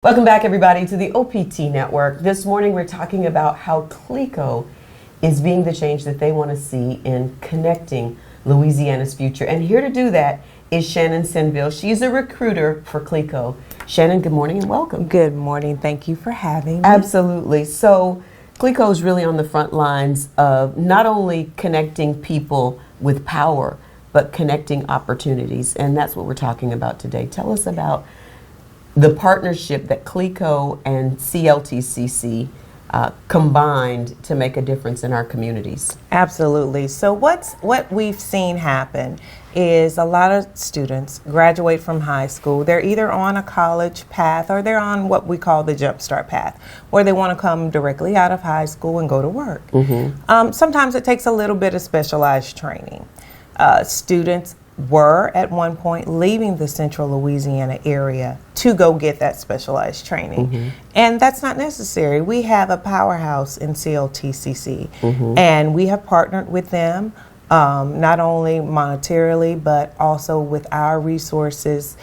Welcome back, everybody, to the OPT Network. This morning, we're talking about how CLECO is being the change that they want to see in connecting Louisiana's future. And here to do that is Shannon Senviel. She's a recruiter for CLECO. Shannon, good morning and welcome. Good morning. Thank you for having me. Absolutely. So CLECO is really on the front lines of not only connecting people with power, but connecting opportunities. And that's what we're talking about today. Tell us about the partnership that CLECO and CLTCC combined to make a difference in our communities. Absolutely. So what we've seen happen is a lot of students graduate from high school. They're either on a college path or they're on what we call the Jumpstart path, where they want to come directly out of high school and go to work. Sometimes it takes a little bit of specialized training. Students were at one point leaving the central Louisiana area to go get that specialized training. And that's not necessary. We have a powerhouse in CLTCC, and we have partnered with them not only monetarily, but also with our resources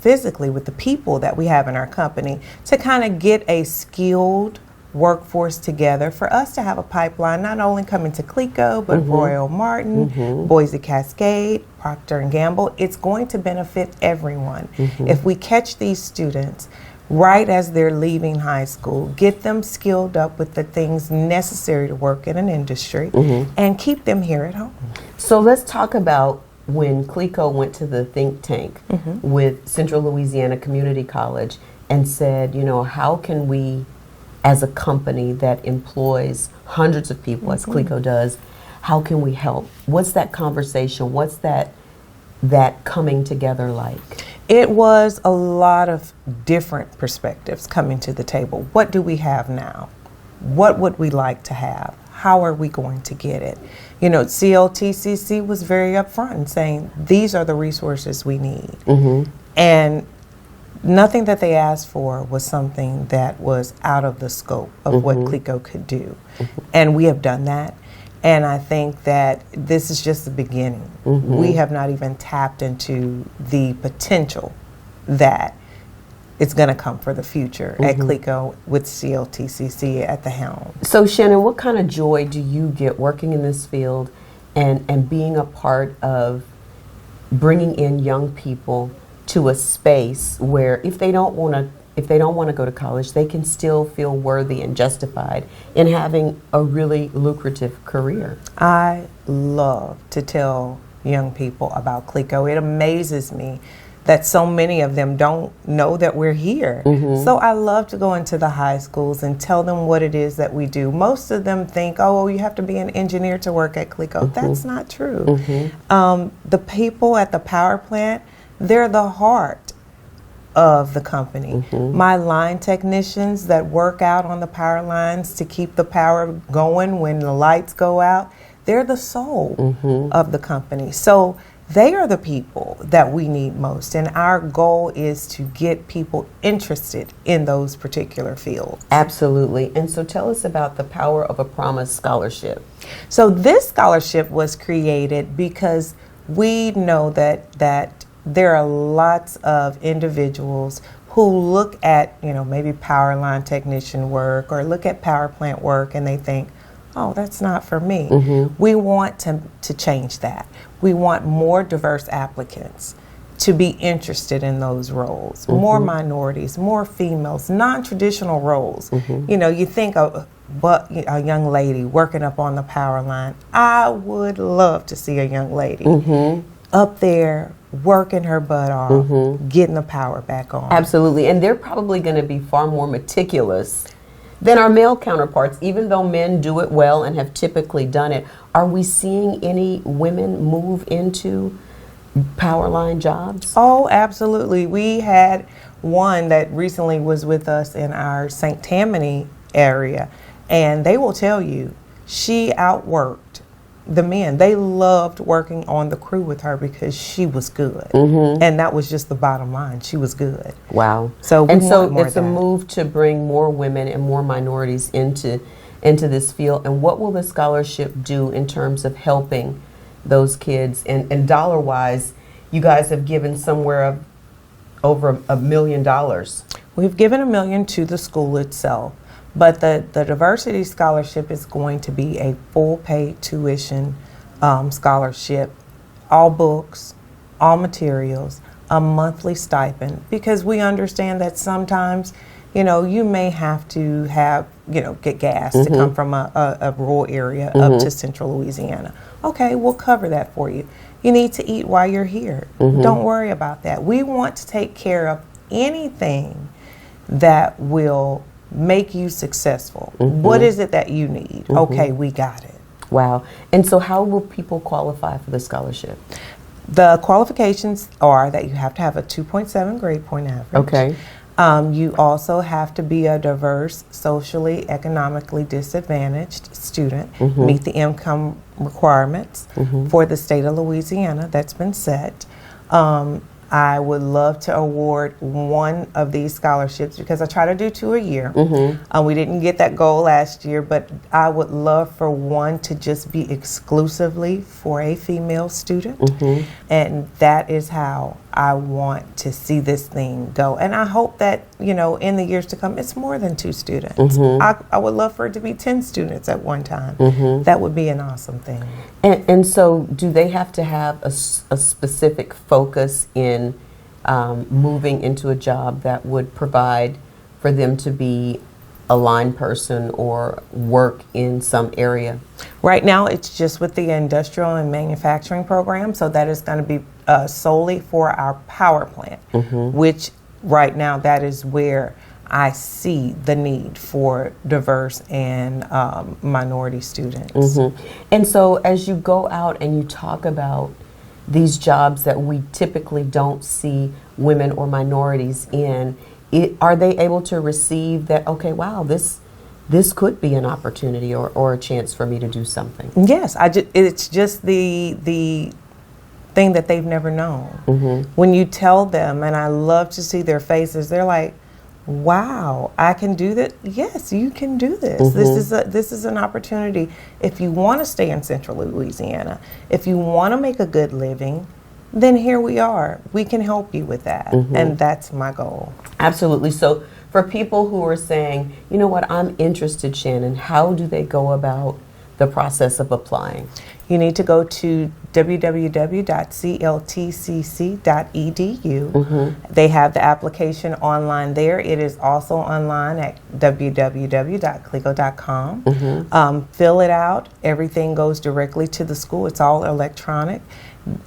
physically, with the people that we have in our company, to kind of get a skilled workforce together for us to have a pipeline not only coming to CLECO, but Royal Martin, Boise Cascade, Procter & Gamble. It's going to benefit everyone. If we catch these students right as they're leaving high school, get them skilled up with the things necessary to work in an industry, and keep them here at home. So let's talk about when CLECO went to the think tank with Central Louisiana Community College and said, you know, how can we, as a company that employs hundreds of people, as CLECO does, how can we help? What's that conversation? What's that coming together like? It was a lot of different perspectives coming to the table. What do we have now? What would we like to have? How are we going to get it? You know, CLTCC was very upfront in saying, these are the resources we need. And nothing that they asked for was something that was out of the scope of what CLECO could do. And we have done that. And I think that this is just the beginning. We have not even tapped into the potential that it's going to come for the future at CLECO with CLTCC at the helm. So Shannon, what kind of joy do you get working in this field and being a part of bringing in young people to a space where if they don't want to go to college, they can still feel worthy and justified in having a really lucrative career? I love to tell young people about CLECO. It amazes me that so many of them don't know that we're here. So I love to go into the high schools and tell them what it is that we do. Most of them think, oh, you have to be an engineer to work at CLECO. That's not true. The people at the power plant, they're the heart of the company. My line technicians that work out on the power lines to keep the power going when the lights go out, they're the soul of the company. So they are the people that we need most. And our goal is to get people interested in those particular fields. Absolutely. And so tell us about the Power of a Promise Scholarship. So this scholarship was created because we know that there are lots of individuals who look at, you know, maybe power line technician work or look at power plant work and they think, oh, that's not for me. We want to change that. We want more diverse applicants to be interested in those roles, more minorities, more females, non-traditional roles. You know, you think of a young lady working up on the power line. I would love to see a young lady up there working her butt off, getting the power back on. Absolutely. And they're probably going to be far more meticulous than our male counterparts, even though men do it well and have typically done it. Are we seeing any women move into power line jobs? Oh, absolutely. We had one that recently was with us in our St. Tammany area, and they will tell you she outworked the men. They loved working on the crew with her because she was good. And that was just the bottom line. She was good. Wow. So it's a move to bring more women and more minorities into this field. And what will the scholarship do in terms of helping those kids? And dollar-wise, you guys have given somewhere over $1 million. We've given $1 million to the school itself, but the diversity scholarship is going to be a full paid tuition scholarship, all books, all materials, a monthly stipend, because we understand that sometimes, you may have to get gas to come from a rural area up to central Louisiana. Okay, we'll cover that for you. You need to eat while you're here. Don't worry about that. We want to take care of anything that will make you successful. What is it that you need? Okay, we got it. Wow. And so how will people qualify for the scholarship? The qualifications are that you have to have a 2.7 grade point average. Okay. You also have to be a diverse, socially, economically disadvantaged student, meet the income requirements for the state of Louisiana that's been set. I would love to award one of these scholarships because I try to do 2 a year. We didn't get that goal last year, but I would love for one to just be exclusively for a female student. And that is how I want to see this thing go. And I hope that, in the years to come, it's more than 2 students. I would love for it to be 10 students at one time. That would be an awesome thing. And so do they have to have a specific focus in moving into a job that would provide for them to be a line person or work in some area? Right now, it's just with the industrial and manufacturing program, so that is going to be solely for our power plant, which right now that is where I see the need for diverse and minority students. And so as you go out and you talk about these jobs that we typically don't see women or minorities in, are they able to receive that, okay, wow, this could be an opportunity or a chance for me to do something? Yes, it's just the thing that they've never known. When you tell them, and I love to see their faces, they're like, wow, I can do that. Yes, you can do this. This is an opportunity. If you want to stay in central Louisiana, if you want to make a good living, then here we are. We can help you with that. And that's my goal. Absolutely. So for people who are saying, you know what, I'm interested, Shannon, how do they go about the process of applying? You need to go to www.cltcc.edu. They have the application online there. It is also online at www.CLECO.com. Fill it out. Everything goes directly to the school. It's all electronic.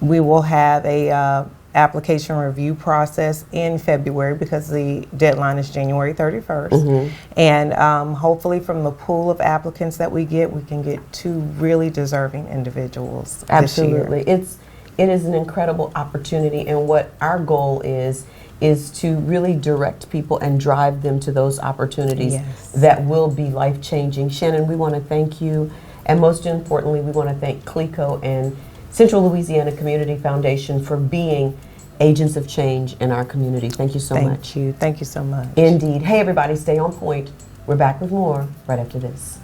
We will have a application review process in February because the deadline is January 31st. And hopefully from the pool of applicants that we get, we can get 2 really deserving individuals Absolutely. this year. It is an incredible opportunity, and what our goal is to really direct people and drive them to those opportunities that will be life-changing. Shannon, we want to thank you, and most importantly, we want to thank CLECO and Central Louisiana Community Foundation for being agents of change in our community. Thank you so much. Thank you. Thank you so much. Indeed. Hey, everybody, stay on point. We're back with more right after this.